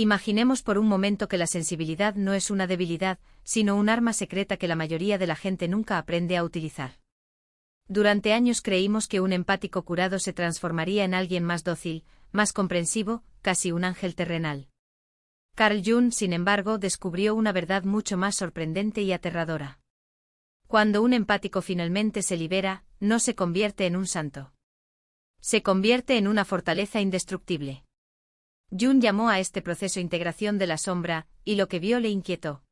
Imaginemos por un momento que la sensibilidad no es una debilidad, sino un arma secreta que la mayoría de la gente nunca aprende a utilizar. Durante años creímos que un empático curado se transformaría en alguien más dócil, más comprensivo, casi un ángel terrenal. Carl Jung, sin embargo, descubrió una verdad mucho más sorprendente y aterradora. Cuando un empático finalmente se libera, no se convierte en un santo. Se convierte en una fortaleza indestructible. Jung llamó a este proceso integración de la sombra, y lo que vio le inquietó.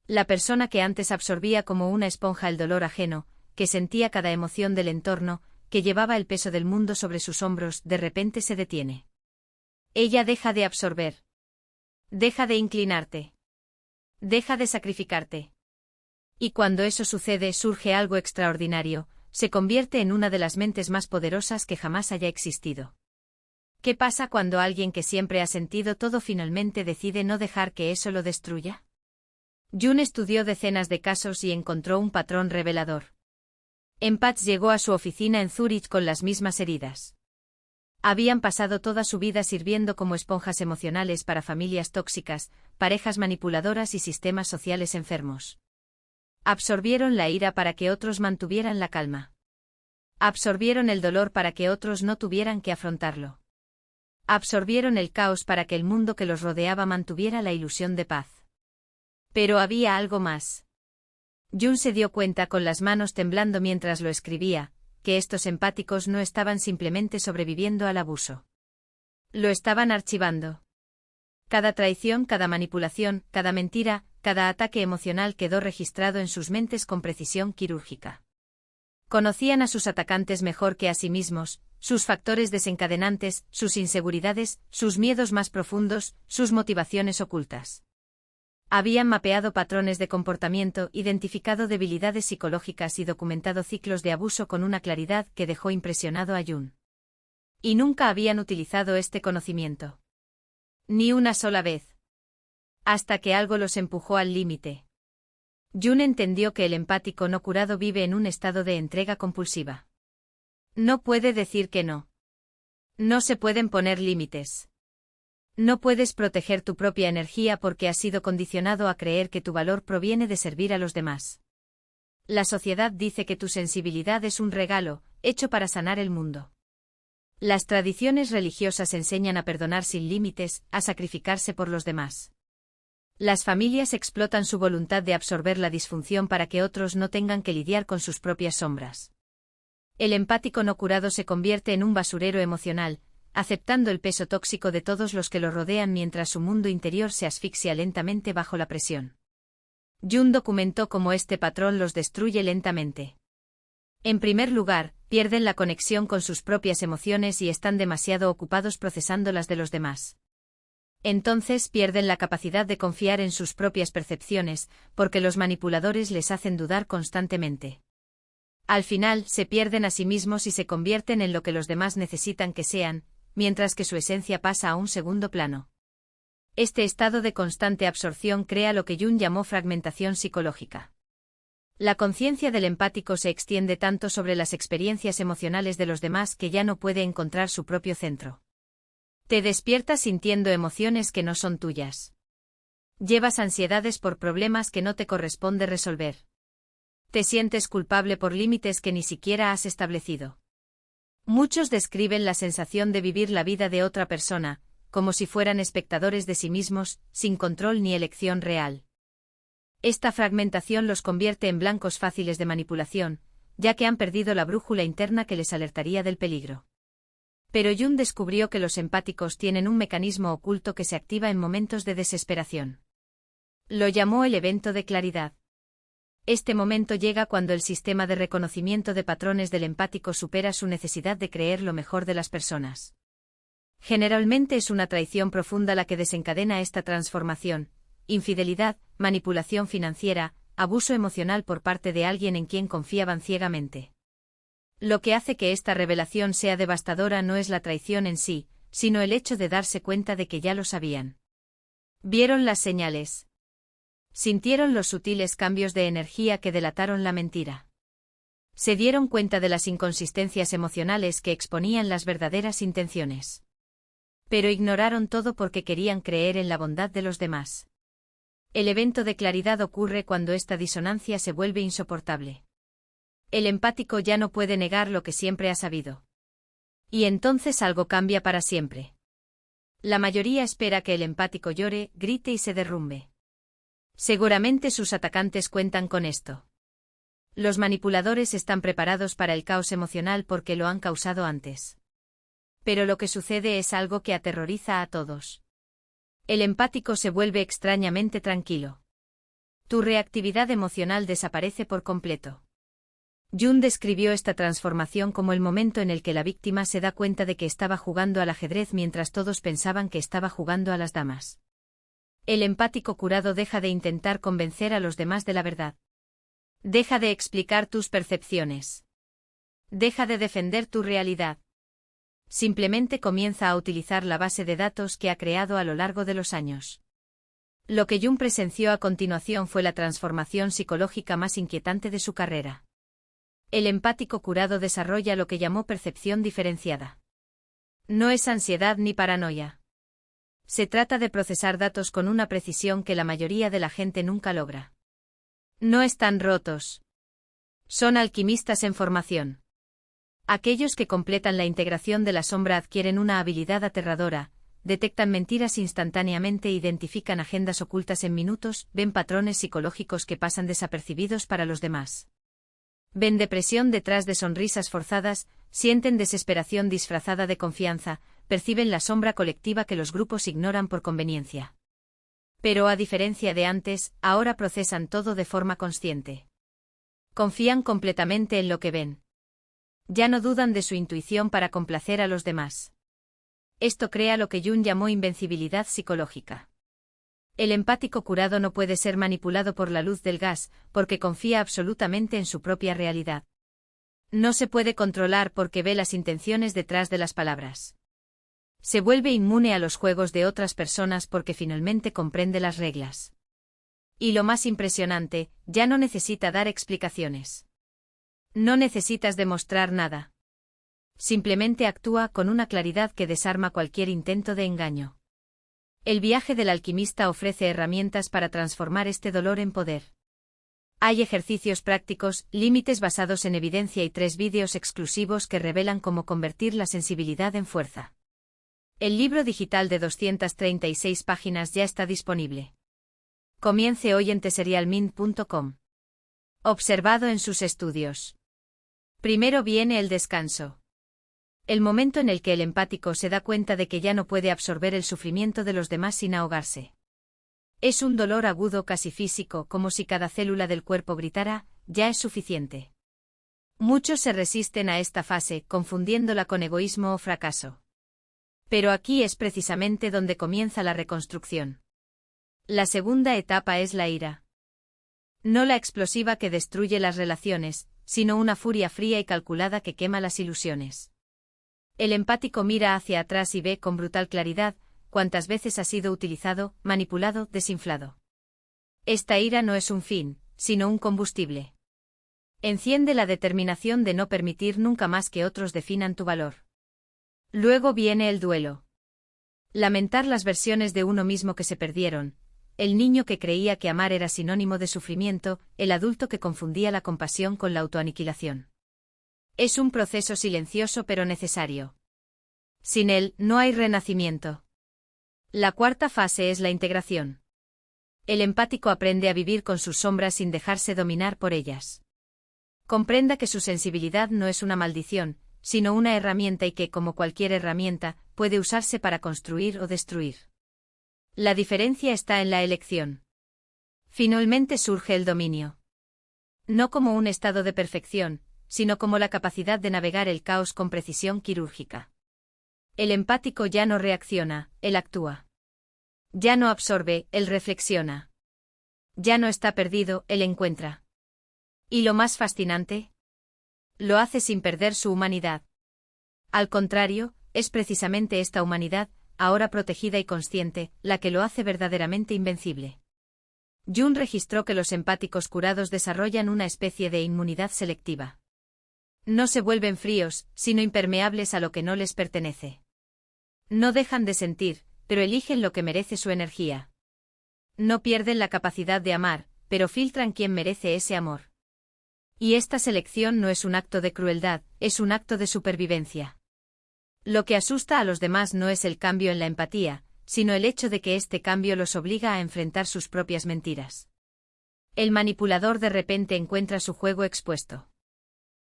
La persona que antes absorbía como una esponja el dolor ajeno, que sentía cada emoción del entorno, que llevaba el peso del mundo sobre sus hombros, de repente se detiene. Ella deja de absorber. Deja de inclinarte. Deja de sacrificarte. Y cuando eso sucede surge algo extraordinario, se convierte en una de las mentes más poderosas que jamás haya existido. ¿Qué pasa cuando alguien que siempre ha sentido todo finalmente decide no dejar que eso lo destruya? Jung estudió decenas de casos y encontró un patrón revelador. Empaths llegó a su oficina en Zúrich con las mismas heridas. Habían pasado toda su vida sirviendo como esponjas emocionales para familias tóxicas, parejas manipuladoras y sistemas sociales enfermos. Absorbieron la ira para que otros mantuvieran la calma. Absorbieron el dolor para que otros no tuvieran que afrontarlo. Absorbieron el caos para que el mundo que los rodeaba mantuviera la ilusión de paz. Pero había algo más. Jung se dio cuenta con las manos temblando mientras lo escribía, que estos empáticos no estaban simplemente sobreviviendo al abuso. Lo estaban archivando. Cada traición, cada manipulación, cada mentira, cada ataque emocional quedó registrado en sus mentes con precisión quirúrgica. Conocían a sus atacantes mejor que a sí mismos, sus factores desencadenantes, sus inseguridades, sus miedos más profundos, sus motivaciones ocultas. Habían mapeado patrones de comportamiento, identificado debilidades psicológicas y documentado ciclos de abuso con una claridad que dejó impresionado a Jung. Y nunca habían utilizado este conocimiento. Ni una sola vez. Hasta que algo los empujó al límite. Jung entendió que el empático no curado vive en un estado de entrega compulsiva. No puede decir que no. No se pueden poner límites. No puedes proteger tu propia energía porque has sido condicionado a creer que tu valor proviene de servir a los demás. La sociedad dice que tu sensibilidad es un regalo, hecho para sanar el mundo. Las tradiciones religiosas enseñan a perdonar sin límites, a sacrificarse por los demás. Las familias explotan su voluntad de absorber la disfunción para que otros no tengan que lidiar con sus propias sombras. El empático no curado se convierte en un basurero emocional, aceptando el peso tóxico de todos los que lo rodean mientras su mundo interior se asfixia lentamente bajo la presión. Jung documentó cómo este patrón los destruye lentamente. En primer lugar, pierden la conexión con sus propias emociones y están demasiado ocupados procesando las de los demás. Entonces pierden la capacidad de confiar en sus propias percepciones, porque los manipuladores les hacen dudar constantemente. Al final, se pierden a sí mismos y se convierten en lo que los demás necesitan que sean, mientras que su esencia pasa a un segundo plano. Este estado de constante absorción crea lo que Jung llamó fragmentación psicológica. La conciencia del empático se extiende tanto sobre las experiencias emocionales de los demás que ya no puede encontrar su propio centro. Te despiertas sintiendo emociones que no son tuyas. Llevas ansiedades por problemas que no te corresponde resolver. Te sientes culpable por límites que ni siquiera has establecido. Muchos describen la sensación de vivir la vida de otra persona, como si fueran espectadores de sí mismos, sin control ni elección real. Esta fragmentación los convierte en blancos fáciles de manipulación, ya que han perdido la brújula interna que les alertaría del peligro. Pero Jung descubrió que los empáticos tienen un mecanismo oculto que se activa en momentos de desesperación. Lo llamó el evento de claridad. Este momento llega cuando el sistema de reconocimiento de patrones del empático supera su necesidad de creer lo mejor de las personas. Generalmente es una traición profunda la que desencadena esta transformación: infidelidad, manipulación financiera, abuso emocional por parte de alguien en quien confiaban ciegamente. Lo que hace que esta revelación sea devastadora no es la traición en sí, sino el hecho de darse cuenta de que ya lo sabían. Vieron las señales. Sintieron los sutiles cambios de energía que delataron la mentira. Se dieron cuenta de las inconsistencias emocionales que exponían las verdaderas intenciones. Pero ignoraron todo porque querían creer en la bondad de los demás. El evento de claridad ocurre cuando esta disonancia se vuelve insoportable. El empático ya no puede negar lo que siempre ha sabido. Y entonces algo cambia para siempre. La mayoría espera que el empático llore, grite y se derrumbe. Seguramente sus atacantes cuentan con esto. Los manipuladores están preparados para el caos emocional porque lo han causado antes. Pero lo que sucede es algo que aterroriza a todos. El empático se vuelve extrañamente tranquilo. Tu reactividad emocional desaparece por completo. Jung describió esta transformación como el momento en el que la víctima se da cuenta de que estaba jugando al ajedrez mientras todos pensaban que estaba jugando a las damas. El empático curado deja de intentar convencer a los demás de la verdad. Deja de explicar tus percepciones. Deja de defender tu realidad. Simplemente comienza a utilizar la base de datos que ha creado a lo largo de los años. Lo que Jung presenció a continuación fue la transformación psicológica más inquietante de su carrera. El empático curado desarrolla lo que llamó percepción diferenciada. No es ansiedad ni paranoia. Se trata de procesar datos con una precisión que la mayoría de la gente nunca logra. No están rotos. Son alquimistas en formación. Aquellos que completan la integración de la sombra adquieren una habilidad aterradora, detectan mentiras instantáneamente, identifican agendas ocultas en minutos, ven patrones psicológicos que pasan desapercibidos para los demás. Ven depresión detrás de sonrisas forzadas, sienten desesperación disfrazada de confianza, perciben la sombra colectiva que los grupos ignoran por conveniencia. Pero a diferencia de antes, ahora procesan todo de forma consciente. Confían completamente en lo que ven. Ya no dudan de su intuición para complacer a los demás. Esto crea lo que Jung llamó invencibilidad psicológica. El empático curado no puede ser manipulado por la luz del gas, porque confía absolutamente en su propia realidad. No se puede controlar porque ve las intenciones detrás de las palabras. Se vuelve inmune a los juegos de otras personas porque finalmente comprende las reglas. Y lo más impresionante, ya no necesita dar explicaciones. No necesitas demostrar nada. Simplemente actúa con una claridad que desarma cualquier intento de engaño. El viaje del alquimista ofrece herramientas para transformar este dolor en poder. Hay ejercicios prácticos, límites basados en evidencia y 3 vídeos exclusivos que revelan cómo convertir la sensibilidad en fuerza. El libro digital de 236 páginas ya está disponible. Comience hoy en teserialmint.com. Observado en sus estudios. Primero viene el descanso. El momento en el que el empático se da cuenta de que ya no puede absorber el sufrimiento de los demás sin ahogarse. Es un dolor agudo casi físico, como si cada célula del cuerpo gritara, ya es suficiente. Muchos se resisten a esta fase, confundiéndola con egoísmo o fracaso. Pero aquí es precisamente donde comienza la reconstrucción. La segunda etapa es la ira. No la explosiva que destruye las relaciones, sino una furia fría y calculada que quema las ilusiones. El empático mira hacia atrás y ve con brutal claridad cuántas veces ha sido utilizado, manipulado, desinflado. Esta ira no es un fin, sino un combustible. Enciende la determinación de no permitir nunca más que otros definan tu valor. Luego viene el duelo. Lamentar las versiones de uno mismo que se perdieron, el niño que creía que amar era sinónimo de sufrimiento, el adulto que confundía la compasión con la autoaniquilación. Es un proceso silencioso pero necesario. Sin él, no hay renacimiento. La cuarta fase es la integración. El empático aprende a vivir con sus sombras sin dejarse dominar por ellas. Comprenda que su sensibilidad no es una maldición, sino una herramienta y que, como cualquier herramienta, puede usarse para construir o destruir. La diferencia está en la elección. Finalmente surge el dominio. No como un estado de perfección, sino como la capacidad de navegar el caos con precisión quirúrgica. El empático ya no reacciona, él actúa. Ya no absorbe, él reflexiona. Ya no está perdido, él encuentra. ¿Y lo más fascinante? Lo hace sin perder su humanidad. Al contrario, es precisamente esta humanidad, ahora protegida y consciente, la que lo hace verdaderamente invencible. Jung registró que los empáticos curados desarrollan una especie de inmunidad selectiva. No se vuelven fríos, sino impermeables a lo que no les pertenece. No dejan de sentir, pero eligen lo que merece su energía. No pierden la capacidad de amar, pero filtran quién merece ese amor. Y esta selección no es un acto de crueldad, es un acto de supervivencia. Lo que asusta a los demás no es el cambio en la empatía, sino el hecho de que este cambio los obliga a enfrentar sus propias mentiras. El manipulador de repente encuentra su juego expuesto.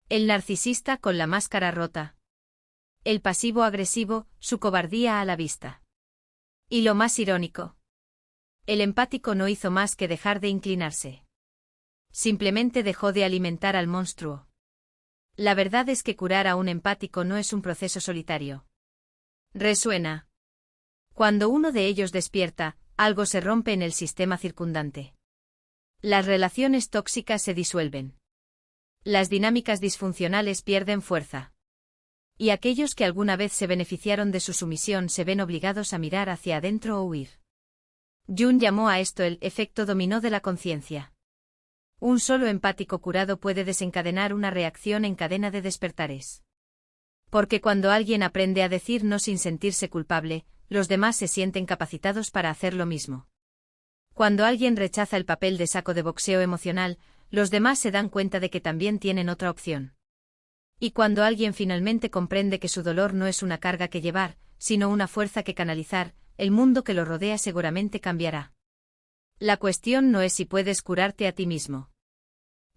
El narcisista con la máscara rota. El pasivo agresivo, su cobardía a la vista. Y lo más irónico. El empático no hizo más que dejar de inclinarse. Simplemente dejó de alimentar al monstruo. La verdad es que curar a un empático no es un proceso solitario. Resuena. Cuando uno de ellos despierta, algo se rompe en el sistema circundante. Las relaciones tóxicas se disuelven. Las dinámicas disfuncionales pierden fuerza. Y aquellos que alguna vez se beneficiaron de su sumisión se ven obligados a mirar hacia adentro o huir. Jung llamó a esto el efecto dominó de la conciencia. Un solo empático curado puede desencadenar una reacción en cadena de despertares. Porque cuando alguien aprende a decir no sin sentirse culpable, los demás se sienten capacitados para hacer lo mismo. Cuando alguien rechaza el papel de saco de boxeo emocional, los demás se dan cuenta de que también tienen otra opción. Y cuando alguien finalmente comprende que su dolor no es una carga que llevar, sino una fuerza que canalizar, el mundo que lo rodea seguramente cambiará. La cuestión no es si puedes curarte a ti mismo.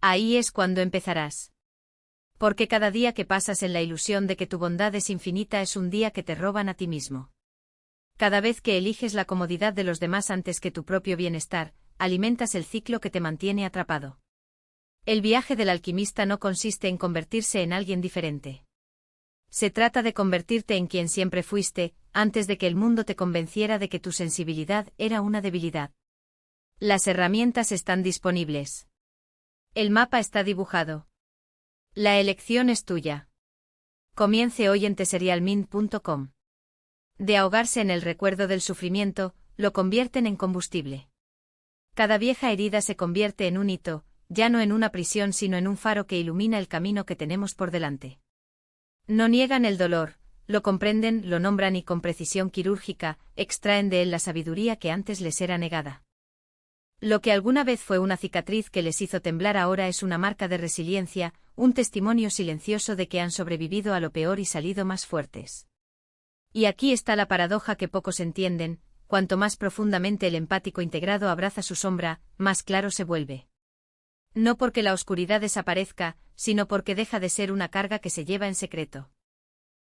Ahí es cuando empezarás. Porque cada día que pasas en la ilusión de que tu bondad es infinita es un día que te roban a ti mismo. Cada vez que eliges la comodidad de los demás antes que tu propio bienestar, alimentas el ciclo que te mantiene atrapado. El viaje del alquimista no consiste en convertirse en alguien diferente. Se trata de convertirte en quien siempre fuiste, antes de que el mundo te convenciera de que tu sensibilidad era una debilidad. Las herramientas están disponibles. El mapa está dibujado. La elección es tuya. Comience hoy en teserialmin.com. De ahogarse en el recuerdo del sufrimiento, lo convierten en combustible. Cada vieja herida se convierte en un hito, ya no en una prisión sino en un faro que ilumina el camino que tenemos por delante. No niegan el dolor, lo comprenden, lo nombran y con precisión quirúrgica, extraen de él la sabiduría que antes les era negada. Lo que alguna vez fue una cicatriz que les hizo temblar ahora es una marca de resiliencia, un testimonio silencioso de que han sobrevivido a lo peor y salido más fuertes. Y aquí está la paradoja que pocos entienden: cuanto más profundamente el empático integrado abraza su sombra, más claro se vuelve. No porque la oscuridad desaparezca, sino porque deja de ser una carga que se lleva en secreto.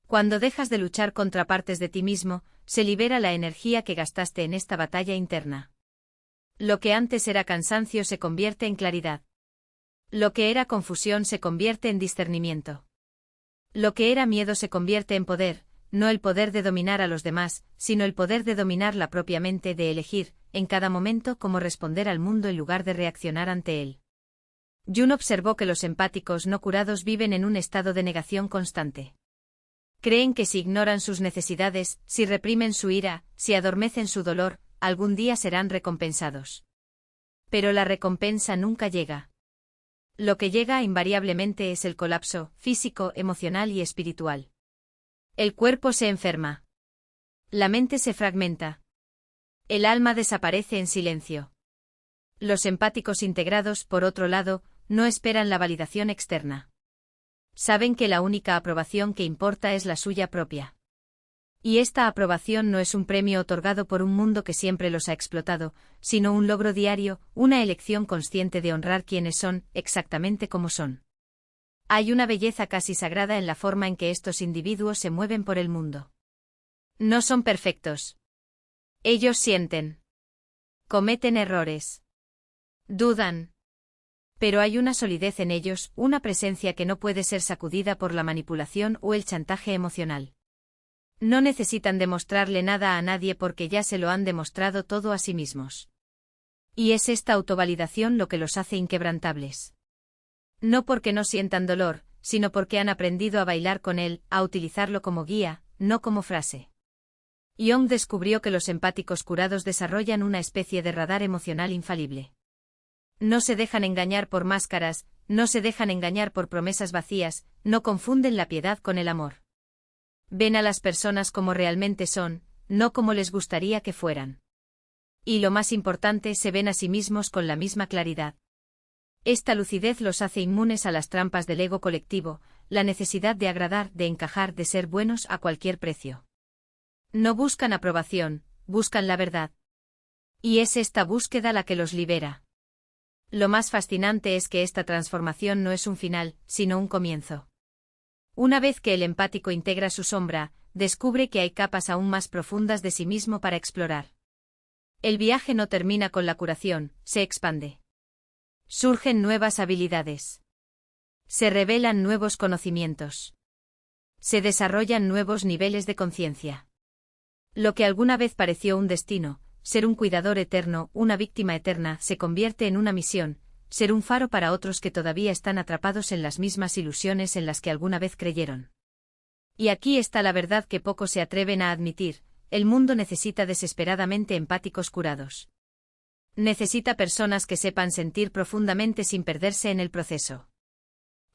Cuando dejas de luchar contra partes de ti mismo, se libera la energía que gastaste en esta batalla interna. Lo que antes era cansancio se convierte en claridad. Lo que era confusión se convierte en discernimiento. Lo que era miedo se convierte en poder, no el poder de dominar a los demás, sino el poder de dominar la propia mente, de elegir, en cada momento, cómo responder al mundo en lugar de reaccionar ante él. Jung observó que los empáticos no curados viven en un estado de negación constante. Creen que si ignoran sus necesidades, si reprimen su ira, si adormecen su dolor, algún día serán recompensados. Pero la recompensa nunca llega. Lo que llega invariablemente es el colapso, físico, emocional y espiritual. El cuerpo se enferma. La mente se fragmenta. El alma desaparece en silencio. Los empáticos integrados, por otro lado, no esperan la validación externa. Saben que la única aprobación que importa es la suya propia. Y esta aprobación no es un premio otorgado por un mundo que siempre los ha explotado, sino un logro diario, una elección consciente de honrar quienes son, exactamente como son. Hay una belleza casi sagrada en la forma en que estos individuos se mueven por el mundo. No son perfectos. Ellos sienten. Cometen errores. Dudan. Pero hay una solidez en ellos, una presencia que no puede ser sacudida por la manipulación o el chantaje emocional. No necesitan demostrarle nada a nadie porque ya se lo han demostrado todo a sí mismos. Y es esta autovalidación lo que los hace inquebrantables. No porque no sientan dolor, sino porque han aprendido a bailar con él, a utilizarlo como guía, no como frase. Jung descubrió que los empáticos curados desarrollan una especie de radar emocional infalible. No se dejan engañar por máscaras, no se dejan engañar por promesas vacías, no confunden la piedad con el amor. Ven a las personas como realmente son, no como les gustaría que fueran. Y lo más importante, se ven a sí mismos con la misma claridad. Esta lucidez los hace inmunes a las trampas del ego colectivo, la necesidad de agradar, de encajar, de ser buenos a cualquier precio. No buscan aprobación, buscan la verdad. Y es esta búsqueda la que los libera. Lo más fascinante es que esta transformación no es un final, sino un comienzo. Una vez que el empático integra su sombra, descubre que hay capas aún más profundas de sí mismo para explorar. El viaje no termina con la curación, se expande. Surgen nuevas habilidades. Se revelan nuevos conocimientos. Se desarrollan nuevos niveles de conciencia. Lo que alguna vez pareció un destino, ser un cuidador eterno, una víctima eterna, se convierte en una misión, ser un faro para otros que todavía están atrapados en las mismas ilusiones en las que alguna vez creyeron. Y aquí está la verdad que pocos se atreven a admitir: el mundo necesita desesperadamente empáticos curados. Necesita personas que sepan sentir profundamente sin perderse en el proceso.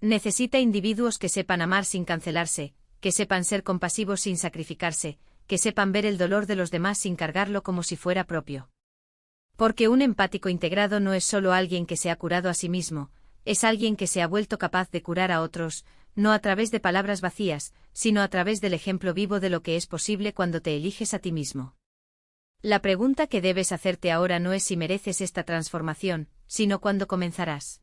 Necesita individuos que sepan amar sin cancelarse, que sepan ser compasivos sin sacrificarse, que sepan ver el dolor de los demás sin cargarlo como si fuera propio. Porque un empático integrado no es solo alguien que se ha curado a sí mismo, es alguien que se ha vuelto capaz de curar a otros, no a través de palabras vacías, sino a través del ejemplo vivo de lo que es posible cuando te eliges a ti mismo. La pregunta que debes hacerte ahora no es si mereces esta transformación, sino cuándo comenzarás.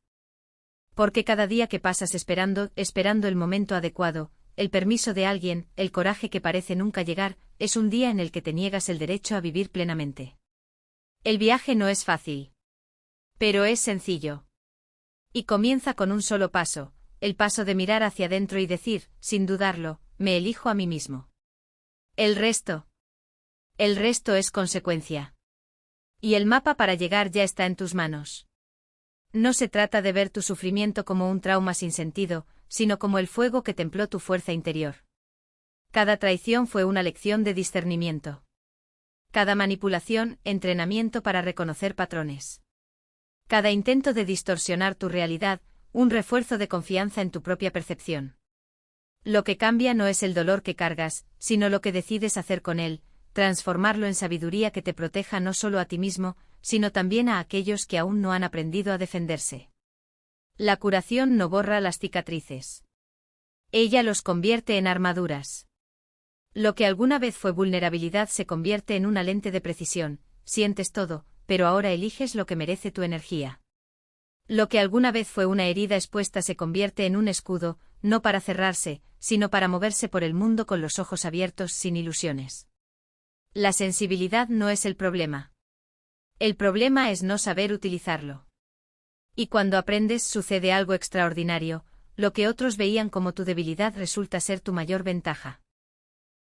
Porque cada día que pasas esperando el momento adecuado, el permiso de alguien, el coraje que parece nunca llegar, es un día en el que te niegas el derecho a vivir plenamente. El viaje no es fácil. Pero es sencillo. Y comienza con un solo paso, el paso de mirar hacia adentro y decir, sin dudarlo, me elijo a mí mismo. El resto es consecuencia. Y el mapa para llegar ya está en tus manos. No se trata de ver tu sufrimiento como un trauma sin sentido, sino como el fuego que templó tu fuerza interior. Cada traición fue una lección de discernimiento. Cada manipulación, entrenamiento para reconocer patrones. Cada intento de distorsionar tu realidad, un refuerzo de confianza en tu propia percepción. Lo que cambia no es el dolor que cargas, sino lo que decides hacer con él, transformarlo en sabiduría que te proteja no solo a ti mismo, sino también a aquellos que aún no han aprendido a defenderse. La curación no borra las cicatrices. Ella los convierte en armaduras. Lo que alguna vez fue vulnerabilidad se convierte en una lente de precisión, sientes todo, pero ahora eliges lo que merece tu energía. Lo que alguna vez fue una herida expuesta se convierte en un escudo, no para cerrarse, sino para moverse por el mundo con los ojos abiertos sin ilusiones. La sensibilidad no es el problema. El problema es no saber utilizarlo. Y cuando aprendes sucede algo extraordinario, lo que otros veían como tu debilidad resulta ser tu mayor ventaja.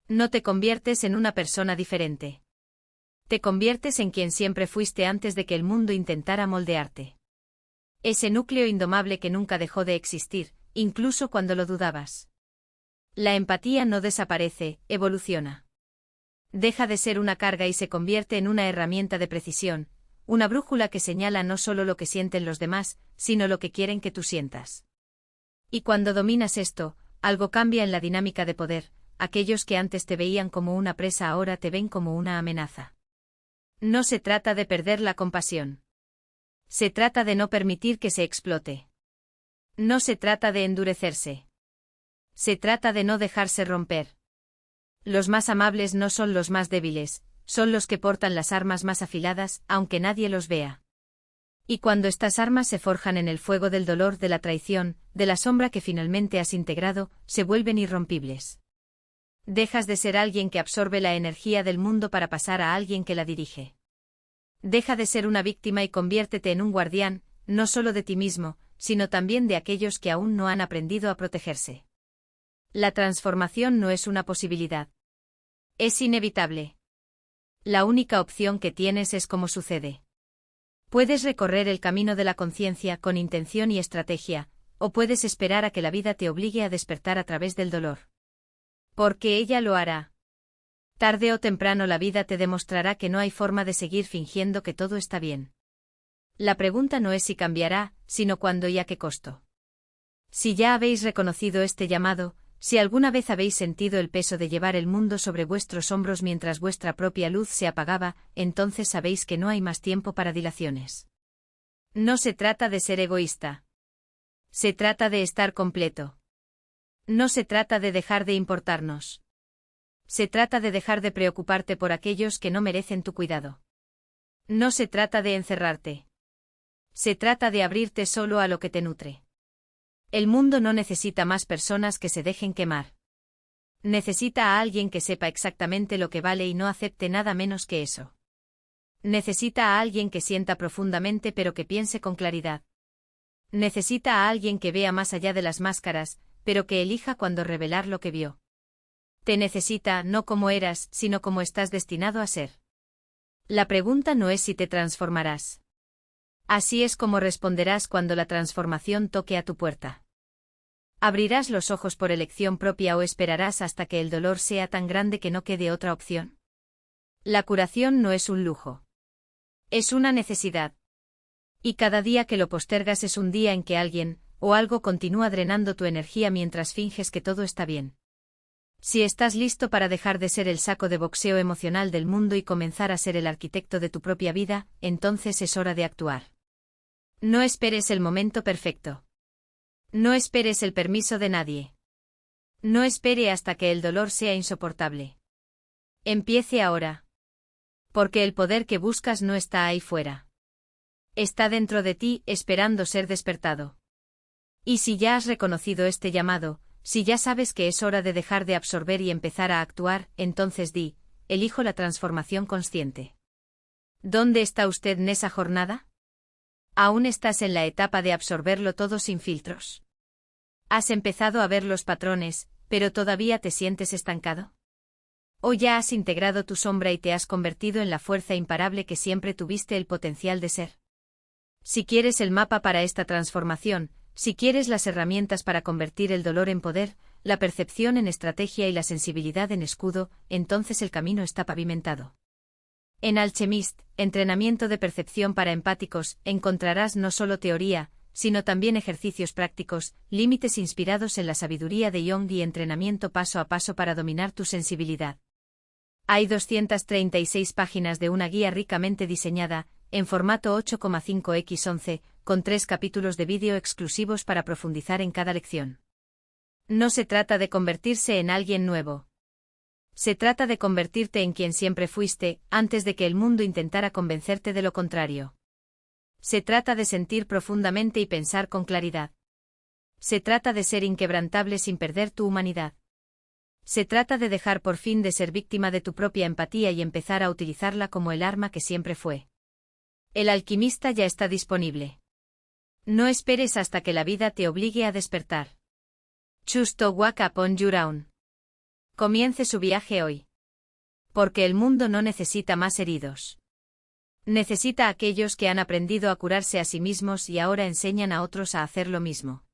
No te conviertes en una persona diferente. Te conviertes en quien siempre fuiste antes de que el mundo intentara moldearte. Ese núcleo indomable que nunca dejó de existir, incluso cuando lo dudabas. La empatía no desaparece, evoluciona. Deja de ser una carga y se convierte en una herramienta de precisión, una brújula que señala no solo lo que sienten los demás, sino lo que quieren que tú sientas. Y cuando dominas esto, algo cambia en la dinámica de poder, aquellos que antes te veían como una presa ahora te ven como una amenaza. No se trata de perder la compasión. Se trata de no permitir que se explote. No se trata de endurecerse. Se trata de no dejarse romper. Los más amables no son los más débiles, son los que portan las armas más afiladas, aunque nadie los vea. Y cuando estas armas se forjan en el fuego del dolor, de la traición, de la sombra que finalmente has integrado, se vuelven irrompibles. Dejas de ser alguien que absorbe la energía del mundo para pasar a alguien que la dirige. Deja de ser una víctima y conviértete en un guardián, no solo de ti mismo, sino también de aquellos que aún no han aprendido a protegerse. La transformación no es una posibilidad. Es inevitable. La única opción que tienes es cómo sucede. Puedes recorrer el camino de la conciencia con intención y estrategia, o puedes esperar a que la vida te obligue a despertar a través del dolor. Porque ella lo hará. Tarde o temprano la vida te demostrará que no hay forma de seguir fingiendo que todo está bien. La pregunta no es si cambiará, sino cuándo y a qué costo. Si ya habéis reconocido este llamado, Si alguna vez habéis sentido el peso de llevar el mundo sobre vuestros hombros mientras vuestra propia luz se apagaba, entonces sabéis que no hay más tiempo para dilaciones. No se trata de ser egoísta. Se trata de estar completo. No se trata de dejar de importarnos. Se trata de dejar de preocuparte por aquellos que no merecen tu cuidado. No se trata de encerrarte. Se trata de abrirte solo a lo que te nutre. El mundo no necesita más personas que se dejen quemar. Necesita a alguien que sepa exactamente lo que vale y no acepte nada menos que eso. Necesita a alguien que sienta profundamente pero que piense con claridad. Necesita a alguien que vea más allá de las máscaras, pero que elija cuándo revelar lo que vio. Te necesita no como eras, sino como estás destinado a ser. La pregunta no es si te transformarás. Así es como responderás cuando la transformación toque a tu puerta. ¿Abrirás los ojos por elección propia o esperarás hasta que el dolor sea tan grande que no quede otra opción? La curación no es un lujo. Es una necesidad. Y cada día que lo postergas es un día en que alguien, o algo continúa drenando tu energía mientras finges que todo está bien. Si estás listo para dejar de ser el saco de boxeo emocional del mundo y comenzar a ser el arquitecto de tu propia vida, entonces es hora de actuar. No esperes el momento perfecto. No esperes el permiso de nadie. No espere hasta que el dolor sea insoportable. Empiece ahora. Porque el poder que buscas no está ahí fuera. Está dentro de ti, esperando ser despertado. Y si ya has reconocido este llamado, si ya sabes que es hora de dejar de absorber y empezar a actuar, entonces di, elijo la transformación consciente. ¿Dónde está usted en esa jornada? ¿Aún estás en la etapa de absorberlo todo sin filtros? ¿Has empezado a ver los patrones, pero todavía te sientes estancado? ¿O ya has integrado tu sombra y te has convertido en la fuerza imparable que siempre tuviste el potencial de ser? Si quieres el mapa para esta transformación, si quieres las herramientas para convertir el dolor en poder, la percepción en estrategia y la sensibilidad en escudo, entonces el camino está pavimentado. En Alchemist, entrenamiento de percepción para empáticos, encontrarás no solo teoría, sino también ejercicios prácticos, límites inspirados en la sabiduría de Jung y entrenamiento paso a paso para dominar tu sensibilidad. Hay 236 páginas de una guía ricamente diseñada, en formato 8,5x11, con 3 capítulos de vídeo exclusivos para profundizar en cada lección. No se trata de convertirse en alguien nuevo. Se trata de convertirte en quien siempre fuiste, antes de que el mundo intentara convencerte de lo contrario. Se trata de sentir profundamente y pensar con claridad. Se trata de ser inquebrantable sin perder tu humanidad. Se trata de dejar por fin de ser víctima de tu propia empatía y empezar a utilizarla como el arma que siempre fue. El alquimista ya está disponible. No esperes hasta que la vida te obligue a despertar. Choose to wake up on your own. Comience su viaje hoy. Porque el mundo no necesita más heridos. Necesita a aquellos que han aprendido a curarse a sí mismos y ahora enseñan a otros a hacer lo mismo.